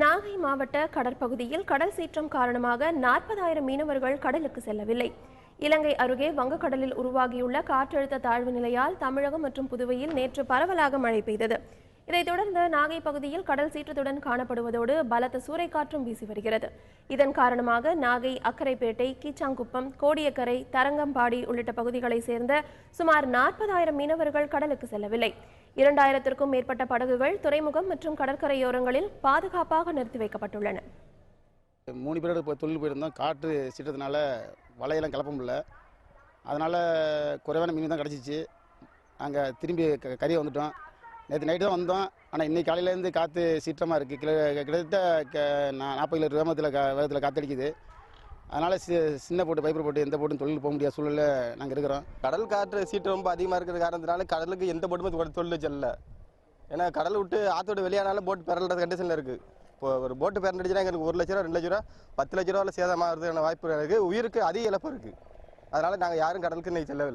நாகை மாவட்ட கடற்பகுதியில் கடல் சீற்றம் காரணமாக 40,000 மீனவர்கள் கடலுக்கு செல்லவில்லை. இலங்கை அருகே வங்கக்கடலில் உருவாகியுள்ள காற்றழுத்த தாழ்வு நிலையால் தமிழகம் மற்றும் புதுவையில் நேற்று பரவலாக மழை பெய்தது. இதைத் தொடர்ந்து நாகை பகுதியில் கடல் சீற்றத்துடன் காணப்படுவதோடு பலத்த சூறைக்காற்றும் வீசி வருகிறது. இதன் காரணமாக நாகை, அக்கரைப்பேட்டை, கீச்சாங்குப்பம், கோடியக்கரை, தரங்கம்பாடி உள்ளிட்ட பகுதிகளைச் சேர்ந்த சுமார் 40,000 மீனவர்கள் கடலுக்கு செல்லவில்லை. 2000க்கும் மேற்பட்ட படகுகள் துறைமுகம் மற்றும் கடற்கரையோரங்களில் பாதுகாப்பாக நிறுத்தி வைக்கப்பட்டுள்ளன. 3 பேரோட தொழில் போயிருந்தோம். காற்று சீற்றத்தினால வலையெல்லாம் கிளப்ப முடியல. அதனால் குறைவான மீன் தான் கிடச்சிச்சு. நாங்கள் திரும்பி கரையை வந்துட்டோம். நேற்று நைட்டு தான் வந்தோம். ஆனால் இன்றைக்கி காலையிலேருந்து காற்று சீற்றமாக இருக்குது. கிட்டத்தட்ட 40 கிலோமீட்டர் வேகத்தில் காற்றடிக்குது. அதனால் சின்ன போட்டு பைப்பர் போட்டு எந்த போட்டும் தொழில் போக முடியாத சூழலில் நாங்கள் இருக்கிறோம். கடல் காற்று சீற்றம் ரொம்ப அதிகமாக இருக்கிற காரணத்தினால கடலுக்கு எந்த போட்டுமே தொழில் செல்லல. ஏன்னா கடலை விட்டு ஆற்றோடு வெளியானாலும் போட்டு பெறல்ற கண்டிஷனில் இருக்குது. இப்போ ஒரு போட்டு பெறந்துச்சுன்னா எங்களுக்கு 1 லட்ச ரூபா, 2 லட்ச ரூபா, 10 லட்ச ரூபாவில் சேதமாகிறதுக்கான வாய்ப்பு இருக்குது. உயிருக்கு அதிக இழப்பு இருக்குது. அதனால் நாங்கள் யாரும் கடலுக்கு இன்றைக்கி செல்லவில்லை.